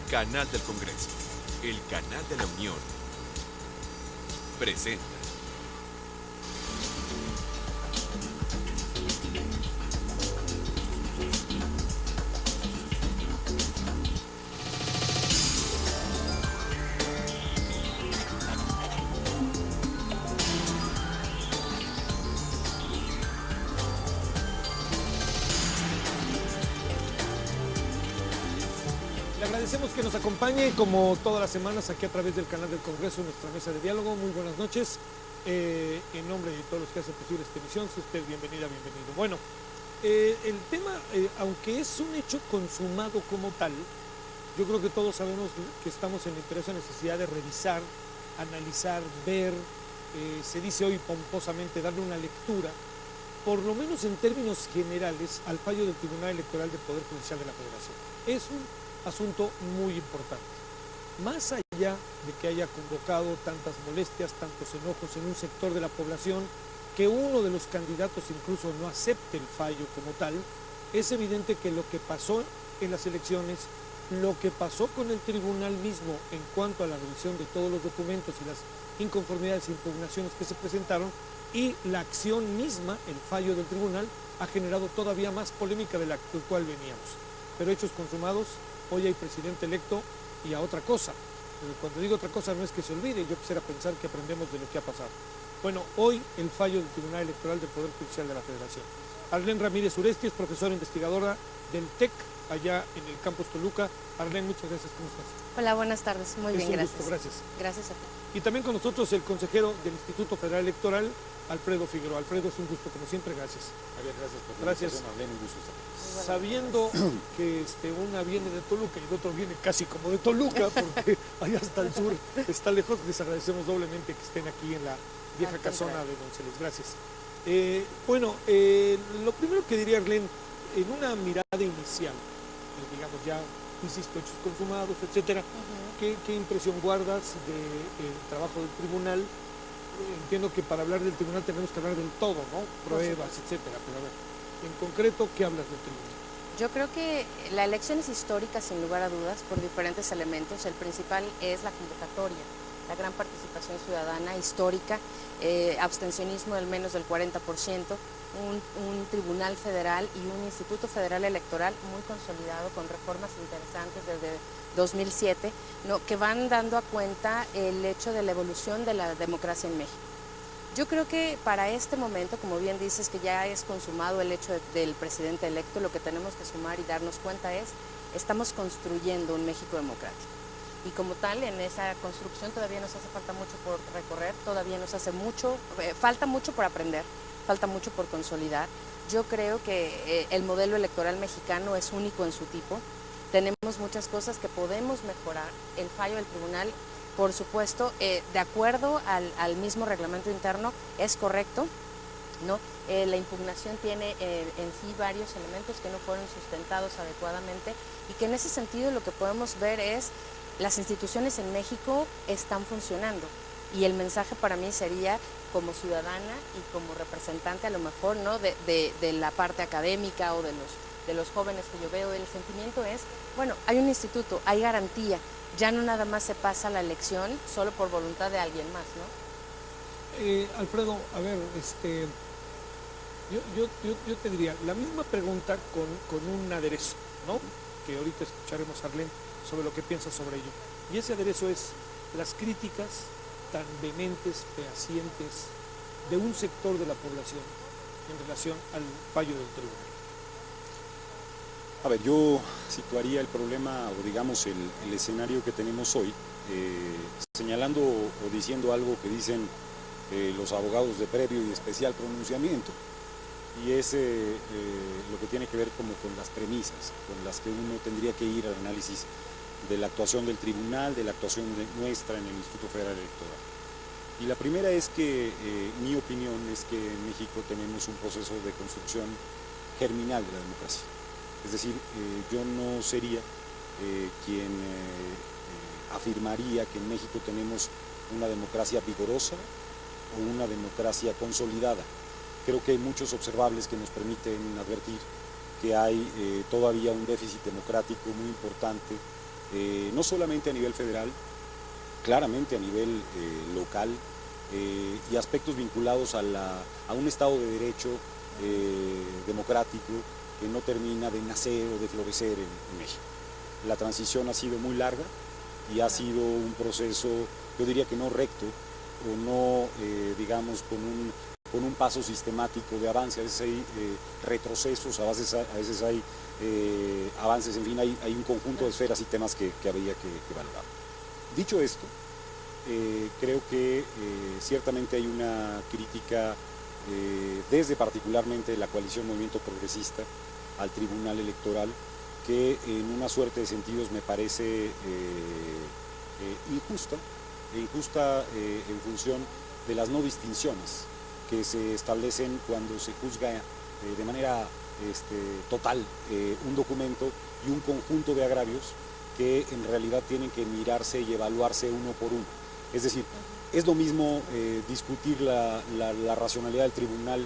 Canal del Congreso, el canal de la Unión, presenta. Le agradecemos que nos acompañe como todas las semanas aquí a través del canal del Congreso, en nuestra mesa de diálogo. Muy buenas noches. En nombre de todos los que hacen posible esta emisión, si usted bienvenida, bienvenido. Bueno, el tema, aunque es un hecho consumado como tal, yo creo que todos sabemos que estamos en la imperiosa necesidad de revisar, analizar, ver, se dice hoy pomposamente, darle una lectura, por lo menos en términos generales, al fallo del Tribunal Electoral del Poder Judicial de la Federación. Es un asunto muy importante. Más allá de que haya convocado tantas molestias, tantos enojos en un sector de la población, que uno de los candidatos incluso no acepte el fallo como tal, es evidente que lo que pasó en las elecciones, lo que pasó con el tribunal mismo en cuanto a la revisión de todos los documentos y las inconformidades e impugnaciones que se presentaron, y la acción misma, el fallo del tribunal, ha generado todavía más polémica de la cual veníamos. Pero hechos consumados, hoy hay presidente electo y a otra cosa. Pero cuando digo otra cosa no es que se olvide, yo quisiera pensar que aprendemos de lo que ha pasado. Bueno, hoy el fallo del Tribunal Electoral del Poder Judicial de la Federación. Arlene Ramírez Uresti es profesora investigadora del TEC, allá en el campus Toluca. Arlene, muchas gracias, ¿cómo estás? Hola, buenas tardes, muy bien, gracias. Gusto, gracias. Gracias a ti. Y también con nosotros el consejero del Instituto Federal Electoral, Alfredo Figueroa. Alfredo, es un gusto, como siempre, gracias. Javier, gracias por la invitación, Arlene, un gusto estar aquí. Sabiendo que una viene de Toluca y el otro viene casi como de Toluca, porque allá hasta el sur está lejos, les agradecemos doblemente que estén aquí en la vieja casona de Donceles. Gracias. Lo primero que diría, Arlene, en una mirada inicial, digamos ya, insisto, hechos consumados, etcétera, ¿qué impresión guardas del trabajo del tribunal? Entiendo que para hablar del tribunal tenemos que hablar del todo, ¿no? Pruebas, etcétera, pero a ver, en concreto, ¿qué hablas del tribunal? Yo creo que la elección es histórica, sin lugar a dudas, por diferentes elementos. El principal es la convocatoria, la gran participación ciudadana histórica, abstencionismo del menos del 40%, un tribunal federal y un instituto federal electoral muy consolidado, con reformas interesantes desde 2007, ¿no?, que van dando a cuenta el hecho de la evolución de la democracia en México. Yo creo que para este momento, como bien dices, que ya es consumado el hecho del presidente electo, lo que tenemos que sumar y darnos cuenta es, estamos construyendo un México democrático. Y como tal, en esa construcción todavía nos hace falta mucho por recorrer, todavía nos hace falta mucho por aprender, falta mucho por consolidar. Yo creo que el modelo electoral mexicano es único en su tipo. Tenemos muchas cosas que podemos mejorar. El fallo del tribunal, por supuesto, de acuerdo al mismo reglamento interno, es correcto, ¿no? La impugnación tiene en sí varios elementos que no fueron sustentados adecuadamente, y que en ese sentido lo que podemos ver es las instituciones en México están funcionando, y el mensaje para mí sería, como ciudadana y como representante a lo mejor, ¿no?, de la parte académica o de los jóvenes que yo veo, el sentimiento es, bueno, hay un instituto, hay garantía, ya no nada más se pasa la elección solo por voluntad de alguien más, ¿no? Alfredo, a ver, yo te diría, la misma pregunta con un aderezo, ¿no?, que ahorita escucharemos a Arlene sobre lo que piensa sobre ello. Y ese aderezo es las críticas tan vehementes, fehacientes, de un sector de la población en relación al fallo del tribunal. A ver, yo situaría el problema, o digamos el escenario que tenemos hoy, señalando o diciendo algo que dicen los abogados de previo y especial pronunciamiento, y es lo que tiene que ver como con las premisas con las que uno tendría que ir al análisis de la actuación del tribunal, de la actuación nuestra en el Instituto Federal Electoral. Y la primera es que mi opinión es que en México tenemos un proceso de construcción germinal de la democracia. Es decir, yo no sería quien afirmaría que en México tenemos una democracia vigorosa o una democracia consolidada. Creo que hay muchos observables que nos permiten advertir que hay todavía un déficit democrático muy importante no solamente a nivel federal, claramente a nivel local, y aspectos vinculados a un Estado de Derecho democrático que no termina de nacer o de florecer en México. La transición ha sido muy larga y ha sido un proceso, yo diría que no recto, o no, digamos, con un paso sistemático de avance. A veces hay retrocesos, a veces hay avances, en fin, hay un conjunto de esferas y temas que habría que valorar. Dicho esto, creo que ciertamente hay una crítica desde particularmente la coalición Movimiento Progresista al Tribunal Electoral, que en una suerte de sentidos me parece injusta en función de las no distinciones que se establecen cuando se juzga de manera total un documento y un conjunto de agravios que en realidad tienen que mirarse y evaluarse uno por uno. Es decir, es lo mismo discutir la racionalidad del tribunal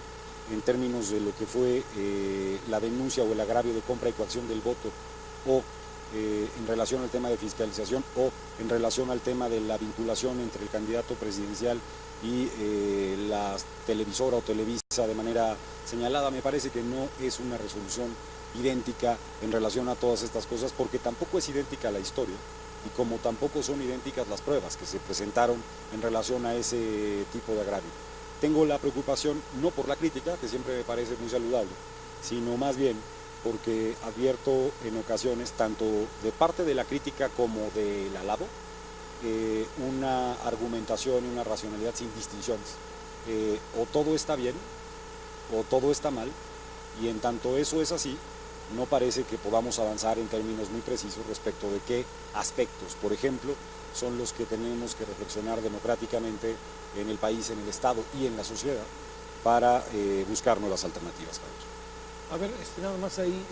en términos de lo que fue la denuncia o el agravio de compra y coacción del voto, o en relación al tema de fiscalización, o en relación al tema de la vinculación entre el candidato presidencial y la televisora o Televisa de manera señalada. Me parece que no es una resolución idéntica en relación a todas estas cosas, porque tampoco es idéntica la historia, y como tampoco son idénticas las pruebas que se presentaron en relación a ese tipo de agravio. Tengo la preocupación, no por la crítica, que siempre me parece muy saludable, sino más bien porque advierto en ocasiones, tanto de parte de la crítica como del alabo, una argumentación y una racionalidad sin distinciones. O todo está bien, o todo está mal, y en tanto eso es así, no parece que podamos avanzar en términos muy precisos respecto de qué aspectos, por ejemplo, son los que tenemos que reflexionar democráticamente en el país, en el Estado y en la sociedad para buscar nuevas alternativas, Carlos. A ver, nada más ahí,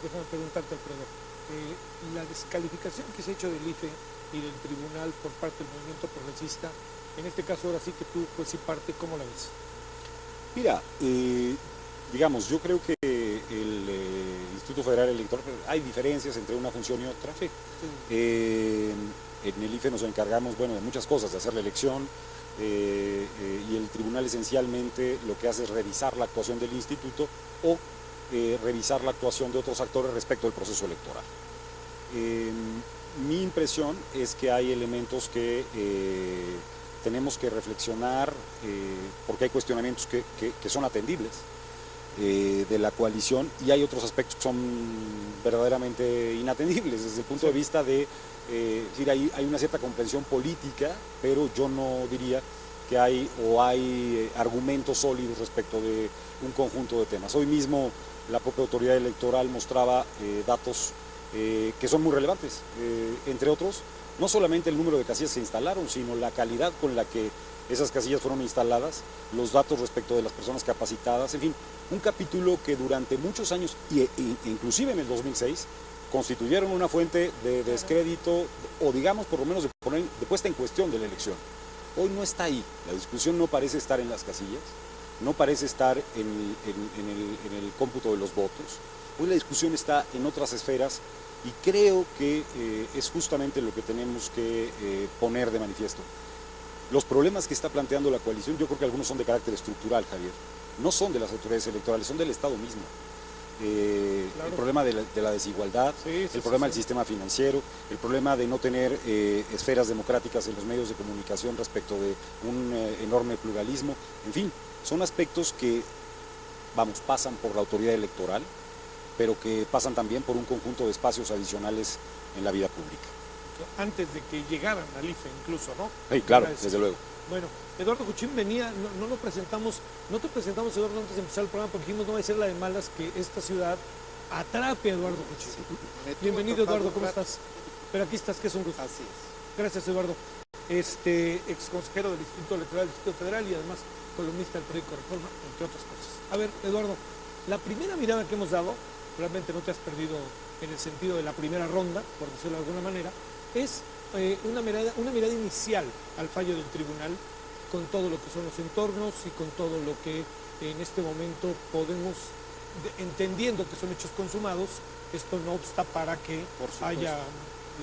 déjame preguntarte, Alfredo, la descalificación que se ha hecho del IFE y del tribunal por parte del movimiento progresista, en este caso ahora sí que tú, pues sí parte, ¿cómo la ves? Mira, digamos, yo creo que el Instituto Federal Electoral, hay diferencias entre una función y otra. Sí. En el IFE nos encargamos, bueno, de muchas cosas, de hacer la elección, y el tribunal esencialmente lo que hace es revisar la actuación del instituto o revisar la actuación de otros actores respecto al proceso electoral. Mi impresión es que hay elementos que tenemos que reflexionar, porque hay cuestionamientos que son atendibles de la coalición, y hay otros aspectos que son verdaderamente inatendibles desde el punto de vista de decir, hay una cierta comprensión política, pero yo no diría que hay argumentos sólidos respecto de un conjunto de temas. Hoy mismo la propia autoridad electoral mostraba datos que son muy relevantes, entre otros, no solamente el número de casillas que se instalaron, sino la calidad con la que esas casillas fueron instaladas, los datos respecto de las personas capacitadas, en fin, un capítulo que durante muchos años, inclusive en el 2006, constituyeron una fuente de descrédito, o digamos por lo menos de puesta en cuestión de la elección. Hoy no está ahí, la discusión no parece estar en las casillas, no parece estar en el cómputo de los votos. Hoy la discusión está en otras esferas, y creo que es justamente lo que tenemos que poner de manifiesto. Los problemas que está planteando la coalición, yo creo que algunos son de carácter estructural, Javier. No son de las autoridades electorales, son del Estado mismo. Claro. El problema de la desigualdad, el problema del sistema financiero, el problema de no tener esferas democráticas en los medios de comunicación respecto de un enorme pluralismo. En fin, son aspectos que, pasan por la autoridad electoral, pero que pasan también por un conjunto de espacios adicionales en la vida pública. Antes de que llegaran al IFE incluso, ¿no? Sí, claro, desde luego. Bueno, Eduardo Kuchín venía, no te presentamos, Eduardo, antes de empezar el programa, porque dijimos no va a ser la de malas que esta ciudad atrape a Eduardo Kuchín. Sí. Bienvenido, Eduardo, ¿cómo estás? Pero aquí estás, que es un gusto. Así es. Gracias, Eduardo. Ex consejero del Instituto Electoral del Distrito Federal y además columnista del periódico Reforma, entre otras cosas. A ver, Eduardo, la primera mirada que hemos dado, realmente no te has perdido en el sentido de la primera ronda, por decirlo de alguna manera, es una mirada inicial al fallo del tribunal, con todo lo que son los entornos y con todo lo que en este momento podemos, entendiendo que son hechos consumados, esto no obsta para que haya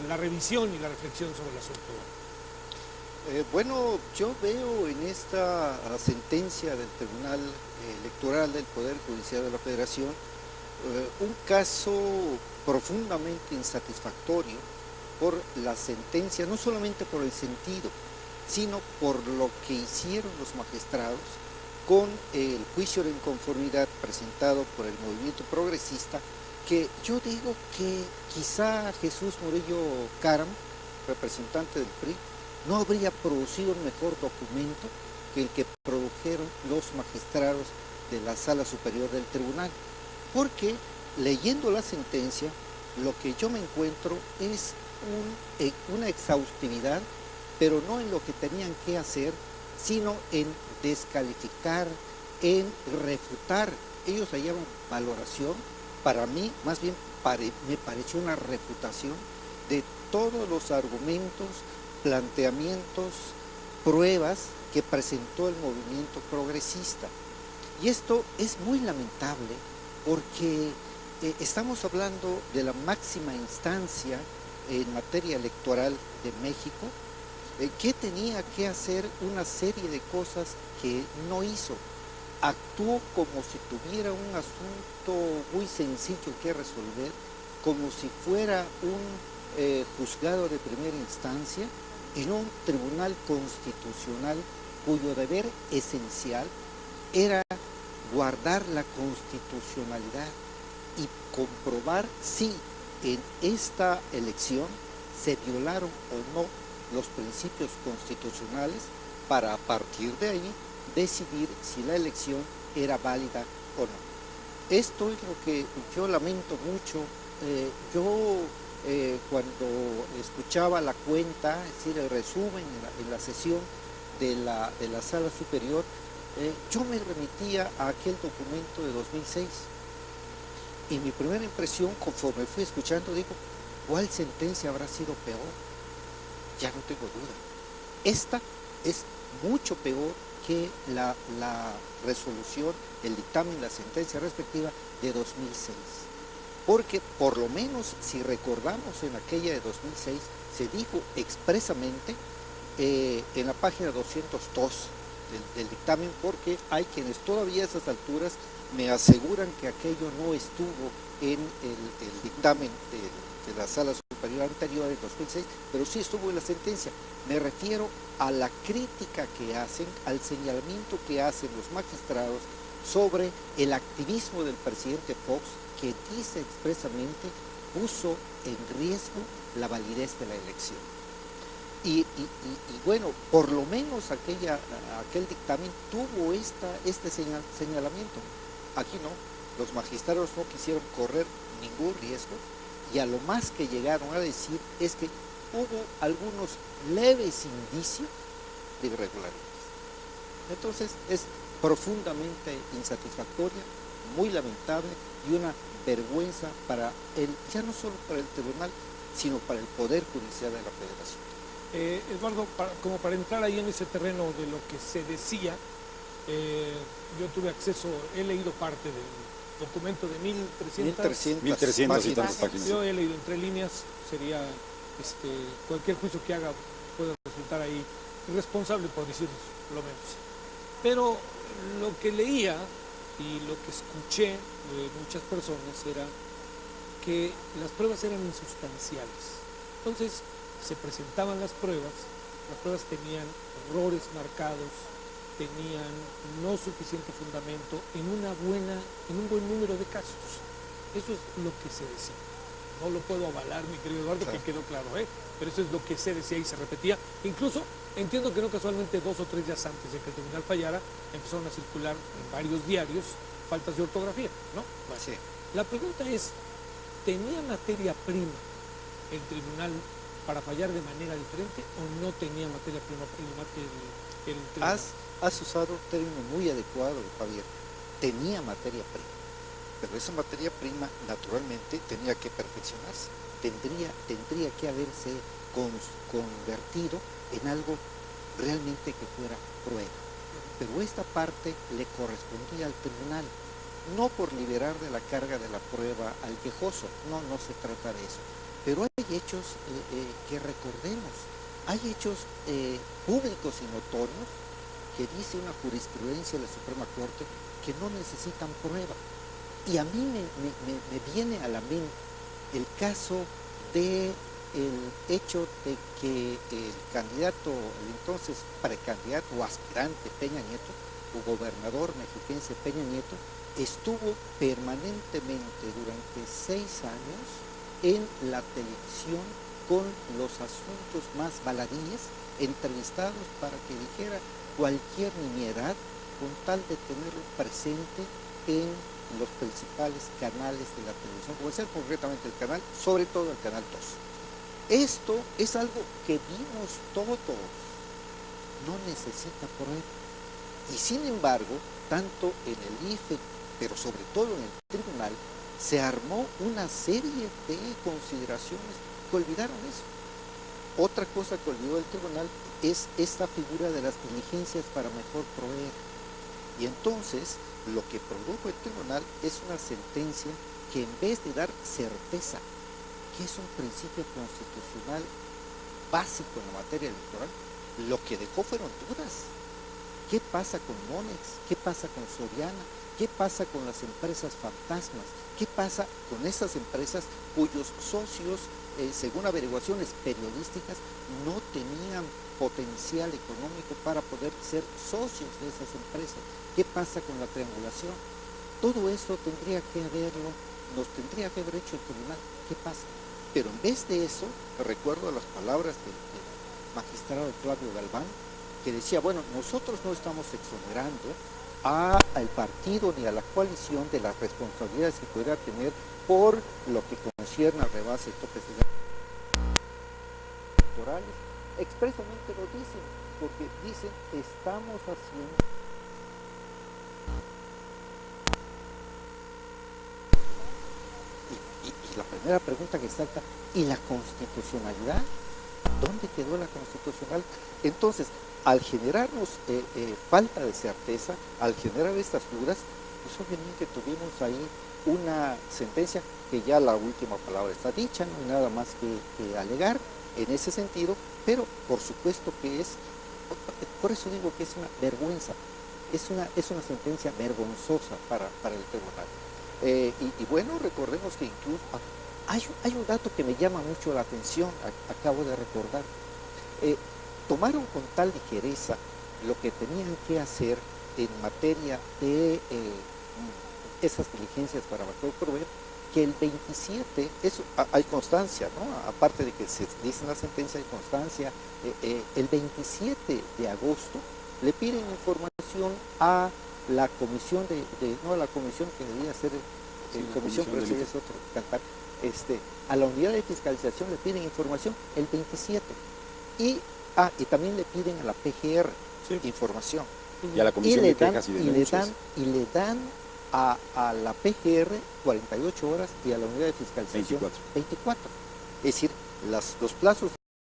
la revisión y la reflexión sobre el asunto. Bueno, yo veo en esta sentencia del Tribunal Electoral del Poder Judicial de la Federación un caso profundamente insatisfactorio por la sentencia, no solamente por el sentido, sino por lo que hicieron los magistrados con el juicio de inconformidad presentado por el movimiento progresista, que yo digo que quizá Jesús Murillo Caram, representante del PRI, no habría producido un mejor documento que el que produjeron los magistrados de la Sala Superior del Tribunal, porque leyendo la sentencia, lo que yo me encuentro es una exhaustividad, pero no en lo que tenían que hacer, sino en descalificar, en refutar. Ellos la llaman valoración, para mí más bien me pareció una refutación de todos los argumentos, planteamientos, pruebas que presentó el movimiento progresista. Y esto es muy lamentable porque estamos hablando de la máxima instancia en materia electoral de México, que tenía que hacer una serie de cosas que no hizo. Actuó como si tuviera un asunto muy sencillo que resolver, como si fuera un juzgado de primera instancia en un tribunal constitucional cuyo deber esencial era guardar la constitucionalidad y comprobar si en esta elección se violaron o no los principios constitucionales para a partir de ahí decidir si la elección era válida o no. Esto es lo que yo lamento mucho. Cuando escuchaba la cuenta, es decir, el resumen en la sesión de la Sala Superior, yo me remitía a aquel documento de 2006. Y mi primera impresión, conforme fui escuchando, digo, ¿cuál sentencia habrá sido peor? Ya no tengo duda. Esta es mucho peor que la resolución, el dictamen, la sentencia respectiva de 2006. Porque por lo menos, si recordamos en aquella de 2006, se dijo expresamente en la página 202 del dictamen, porque hay quienes todavía a esas alturas me aseguran que aquello no estuvo en el dictamen de la Sala Superior anterior en 2006, pero sí estuvo en la sentencia. Me refiero a la crítica que hacen, al señalamiento que hacen los magistrados sobre el activismo del presidente Fox, que dice expresamente puso en riesgo la validez de la elección. Y bueno, por lo menos aquel dictamen tuvo este señalamiento. Aquí no, los magistrados no quisieron correr ningún riesgo y a lo más que llegaron a decir es que hubo algunos leves indicios de irregularidades. Entonces es profundamente insatisfactoria, muy lamentable y una vergüenza ya no solo para el tribunal, sino para el Poder Judicial de la Federación. Eduardo, como para entrar ahí en ese terreno de lo que se decía, yo tuve acceso, he leído parte del documento de 1300 y tantas páginas. Yo he leído entre líneas, sería cualquier juicio que haga puede resultar ahí irresponsable, por decirlo lo menos. Pero lo que leía y lo que escuché de muchas personas era que las pruebas eran insustanciales. Entonces se presentaban las pruebas tenían errores marcados, tenían no suficiente fundamento en un buen número de casos. Eso es lo que se decía. No lo puedo avalar, mi querido Eduardo, claro, que quedó claro, pero eso es lo que se decía y se repetía. Incluso entiendo que no casualmente 2 o 3 días antes de que el tribunal fallara, empezaron a circular en varios diarios faltas de ortografía, ¿no? Bueno, sí. La pregunta es, ¿tenía materia prima el tribunal para fallar de manera diferente o no tenía materia prima el tribunal? Has usado un término muy adecuado, Javier. Tenía materia prima. Pero esa materia prima naturalmente tenía que perfeccionarse, tendría que haberse convertido en algo realmente que fuera prueba. Pero esta parte le correspondía al tribunal, no por liberar de la carga de la prueba al quejoso, no se trata de eso. pero hay hechos que recordemos, hay hechos públicos y notorios que dice una jurisprudencia de la Suprema Corte que no necesitan prueba. Y a mí me viene a la mente el caso de el hecho de que el candidato, el entonces precandidato o aspirante Peña Nieto, o gobernador mexiquense Peña Nieto, estuvo permanentemente durante 6 años en la televisión con los asuntos más baladíes, entrevistados para que dijera cualquier nimiedad con tal de tenerlo presente en los principales canales de la televisión, como ser concretamente el canal, sobre todo el canal 2. Esto es algo que vimos todos, no necesita prueba. Y sin embargo, tanto en el IFE, pero sobre todo en el tribunal, se armó una serie de consideraciones que olvidaron eso. Otra cosa que olvidó el tribunal es esta figura de las diligencias para mejor proveer. Y entonces, lo que produjo el tribunal es una sentencia que en vez de dar certeza, que es un principio constitucional básico en la materia electoral, lo que dejó fueron dudas. ¿Qué pasa con Monex? ¿Qué pasa con Soriana? ¿Qué pasa con las empresas fantasmas? ¿Qué pasa con esas empresas cuyos socios, según averiguaciones periodísticas, no tenían potencial económico para poder ser socios de esas empresas? ¿Qué pasa con la triangulación? Todo eso tendría que haberlo, nos tendría que haber hecho el tribunal. ¿Qué pasa? Pero en vez de eso, recuerdo las palabras del magistrado Flavio Galván, que decía, bueno, nosotros no estamos exonerando al partido ni a la coalición de las responsabilidades que podría tener por lo que concierne al rebase de topes electorales. Expresamente lo dicen, porque dicen, estamos haciendo... Y la primera pregunta que salta, ¿y la constitucionalidad? ¿Dónde quedó la constitucional? Entonces, al generarnos falta de certeza, al generar estas dudas, pues obviamente tuvimos ahí una sentencia que ya la última palabra está dicha, no hay nada más que alegar en ese sentido, pero por supuesto que es, por eso digo que es una vergüenza, es una sentencia vergonzosa para el tribunal. Y bueno, recordemos que incluso hay un dato que me llama mucho la atención, acabo de recordar. Tomaron con tal ligereza lo que tenían que hacer en materia de esas diligencias para mejor proveer, que el 27, eso hay constancia, ¿no? Aparte de que se dice en la sentencia de constancia, el 27 de agosto le piden información a la comisión no a la comisión que debía ser comisión, pero eso es otro cantar, a la unidad de fiscalización le piden información el 27 y también le piden a la PGR información. Y a la Comisión de Quejas y Denuncias. Y le dan a la PGR 48 horas y a la unidad de fiscalización 24. Es decir, los plazos